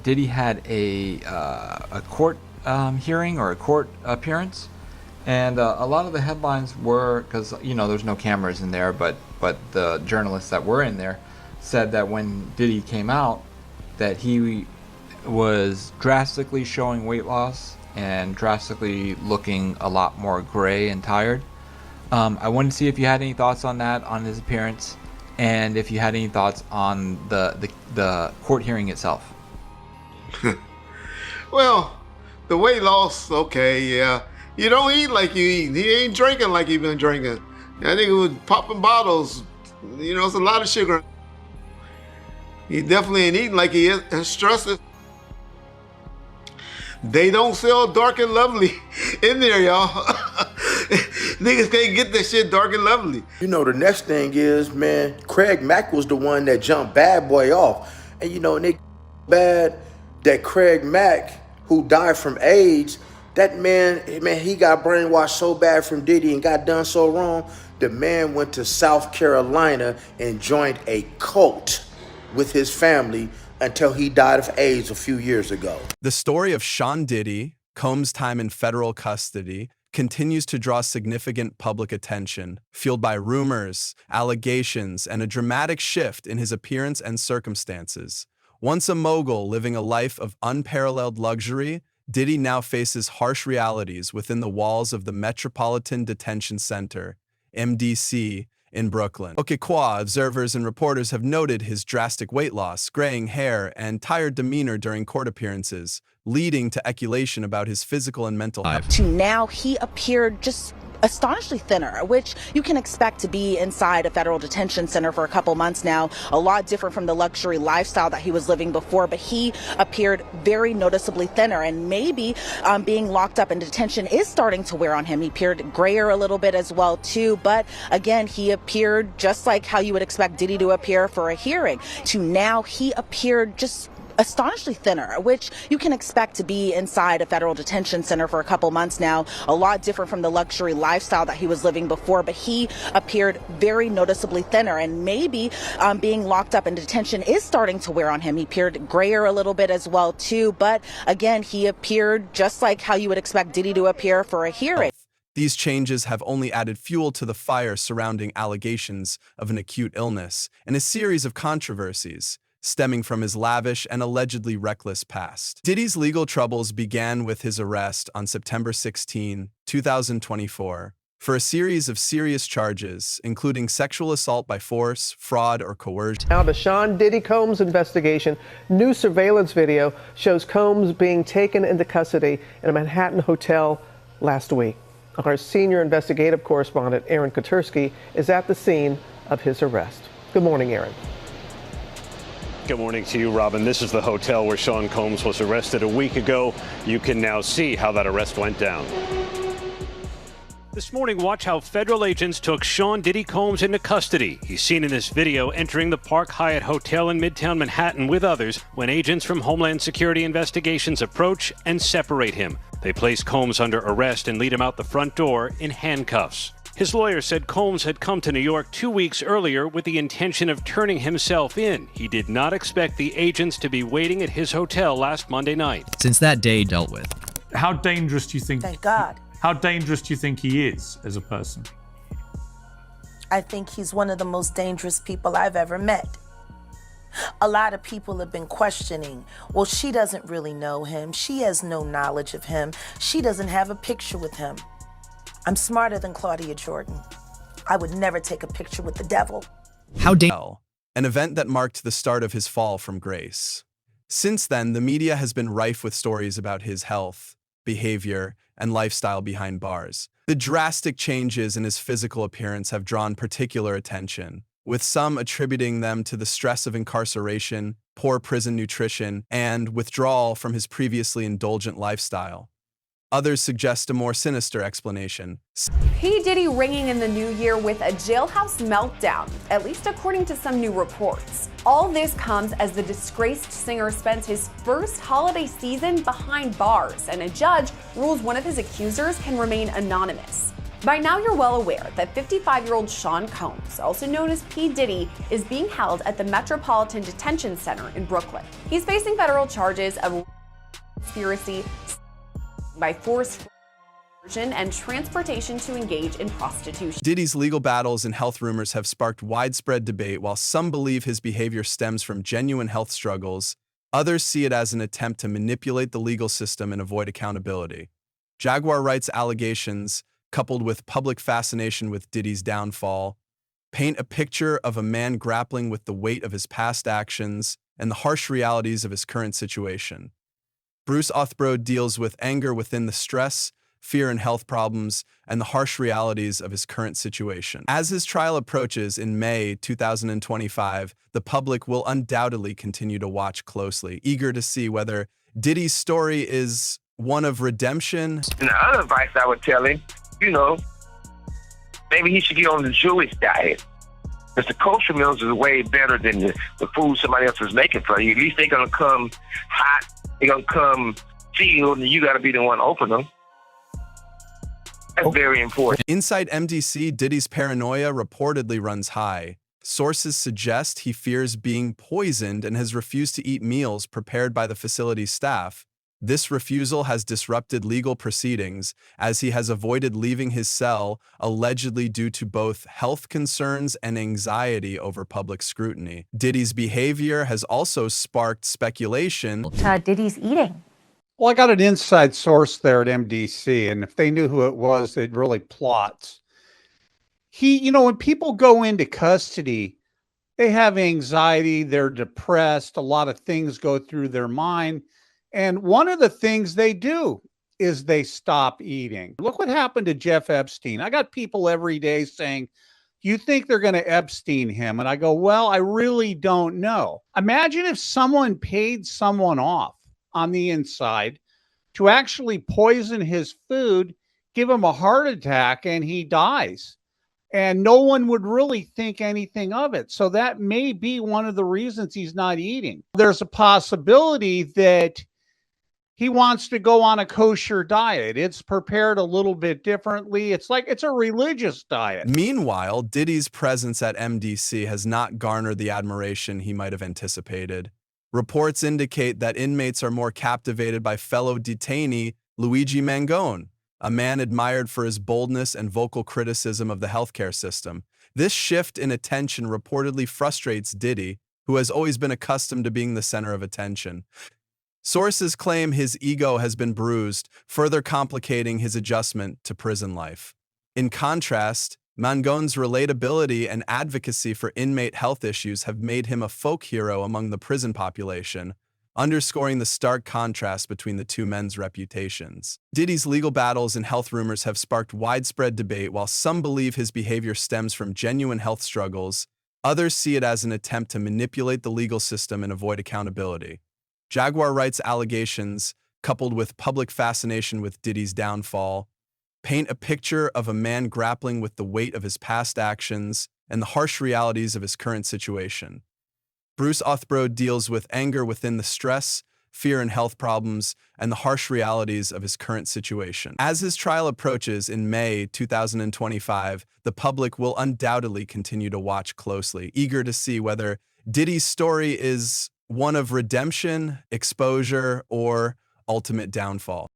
Diddy had a court hearing or a court appearance, and a lot of the headlines were, because there's no cameras in there, but the journalists that were in there said that when Diddy came out, that he was drastically showing weight loss and drastically looking a lot more gray and tired. I wanted to see if you had any thoughts on that, on his appearance, and if you had any thoughts on the court hearing itself. Well, the weight loss, okay, yeah. You don't eat like you eat. He ain't drinking like he been drinking. I think it was popping bottles. It's a lot of sugar. He definitely ain't eating like he is, and stressing. They don't sell Dark and Lovely in there, y'all. Niggas can't get that shit Dark and Lovely. The next thing is, man, Craig Mack was the one that jumped Bad Boy off. And Nick, bad that Craig Mack, who died from AIDS, that man, he got brainwashed so bad from Diddy and got done so wrong. The man went to South Carolina and joined a cult with his family until he died of AIDS a few years ago. The story of Sean Diddy, Combs' time in federal custody, continues to draw significant public attention, fueled by rumors, allegations, and a dramatic shift in his appearance and circumstances. Once a mogul living a life of unparalleled luxury, Diddy now faces harsh realities within the walls of the Metropolitan Detention Center, MDC, in Brooklyn. Okeekwa observers and reporters have noted his drastic weight loss, graying hair, and tired demeanor during court appearances, leading to speculation about his physical and mental health. To now, he appeared just astonishingly thinner, which you can expect to be inside a federal detention center for a couple months now. A lot different from the luxury lifestyle that he was living before, but he appeared very noticeably thinner, and maybe being locked up in detention is starting to wear on him. He appeared grayer a little bit as well too, but again, he appeared just like how you would expect Diddy to appear for a hearing. To now, he appeared just astonishingly thinner, which you can expect to be inside a federal detention center for a couple months now. A lot different from the luxury lifestyle that he was living before, but he appeared very noticeably thinner, and maybe being locked up in detention is starting to wear on him. He appeared grayer a little bit as well too, but again, he appeared just like how you would expect Diddy to appear for a hearing. These changes have only added fuel to the fire surrounding allegations of an acute illness and a series of controversies stemming from his lavish and allegedly reckless past. Diddy's legal troubles began with his arrest on September 16, 2024, for a series of serious charges, including sexual assault by force, fraud, or coercion. Now to Sean Diddy Combs' investigation. New surveillance video shows Combs being taken into custody in a Manhattan hotel last week. Our senior investigative correspondent, Aaron Kotursky, is at the scene of his arrest. Good morning, Aaron. Good morning to you, Robin. This is the hotel where Sean Combs was arrested a week ago. You can now see how that arrest went down. This morning, watch how federal agents took Sean Diddy Combs into custody. He's seen in this video entering the Park Hyatt Hotel in Midtown Manhattan with others when agents from Homeland Security Investigations approach and separate him. They place Combs under arrest and lead him out the front door in handcuffs. His lawyer said Combs had come to New York 2 weeks earlier with the intention of turning himself in. He did not expect the agents to be waiting at his hotel last Monday night. Since that day dealt with. How dangerous do you think? Thank God. How dangerous do you think he is as a person? I think he's one of the most dangerous people I've ever met. A lot of people have been questioning, well, she doesn't really know him. She has no knowledge of him. She doesn't have a picture with him. I'm smarter than Claudia Jordan. I would never take a picture with the devil. An event that marked the start of his fall from grace. Since then, the media has been rife with stories about his health, behavior, and lifestyle behind bars. The drastic changes in his physical appearance have drawn particular attention, with some attributing them to the stress of incarceration, poor prison nutrition, and withdrawal from his previously indulgent lifestyle. Others suggest a more sinister explanation. P. Diddy ringing in the new year with a jailhouse meltdown, at least according to some new reports. All this comes as the disgraced singer spends his first holiday season behind bars, and a judge rules one of his accusers can remain anonymous. By now you're well aware that 55-year-old Sean Combs, also known as P. Diddy, is being held at the Metropolitan Detention Center in Brooklyn. He's facing federal charges of conspiracy by force and transportation to engage in prostitution. Diddy's legal battles and health rumors have sparked widespread debate. While some believe his behavior stems from genuine health struggles, others see it as an attempt to manipulate the legal system and avoid accountability. Jaguar writes allegations, coupled with public fascination with Diddy's downfall, paint a picture of a man grappling with the weight of his past actions and the harsh realities of his current situation. Bruce Othbro deals with anger within the stress, fear and health problems, and the harsh realities of his current situation. As his trial approaches in May 2025, the public will undoubtedly continue to watch closely, eager to see whether Diddy's story is one of redemption. And the other advice I would tell him, maybe he should get on the Jewish diet. Because the kosher meals is way better than the food somebody else is making for you. At least they're going to come hot, they're going to come sealed, and you got to be the one to open them. That's very important. Inside MDC, Diddy's paranoia reportedly runs high. Sources suggest he fears being poisoned and has refused to eat meals prepared by the facility's staff. This refusal has disrupted legal proceedings, as he has avoided leaving his cell, allegedly due to both health concerns and anxiety over public scrutiny. Diddy's behavior has also sparked speculation. Diddy's eating. Well, I got an inside source there at MDC, and if they knew who it was, they'd really plot. When people go into custody, they have anxiety, they're depressed, a lot of things go through their mind. And one of the things they do is they stop eating. Look what happened to Jeff Epstein. I got people every day saying, you think they're going to Epstein him? And I go, well, I really don't know. Imagine if someone paid someone off on the inside to actually poison his food, give him a heart attack, and he dies. And no one would really think anything of it. So that may be one of the reasons he's not eating. There's a possibility that he wants to go on a kosher diet. It's prepared a little bit differently. It's a religious diet. Meanwhile, Diddy's presence at MDC has not garnered the admiration he might have anticipated. Reports indicate that inmates are more captivated by fellow detainee Luigi Mangone, a man admired for his boldness and vocal criticism of the healthcare system. This shift in attention reportedly frustrates Diddy, who has always been accustomed to being the center of attention. Sources claim his ego has been bruised, further complicating his adjustment to prison life. In contrast, Mangone's relatability and advocacy for inmate health issues have made him a folk hero among the prison population, underscoring the stark contrast between the two men's reputations. Diddy's legal battles and health rumors have sparked widespread debate. While some believe his behavior stems from genuine health struggles, others see it as an attempt to manipulate the legal system and avoid accountability. Jaguar writes allegations, coupled with public fascination with Diddy's downfall, paint a picture of a man grappling with the weight of his past actions and the harsh realities of his current situation. Bruce Othbro deals with anger within the stress, fear and health problems, and the harsh realities of his current situation. As his trial approaches in May 2025, the public will undoubtedly continue to watch closely, eager to see whether Diddy's story is one of redemption, exposure, or ultimate downfall.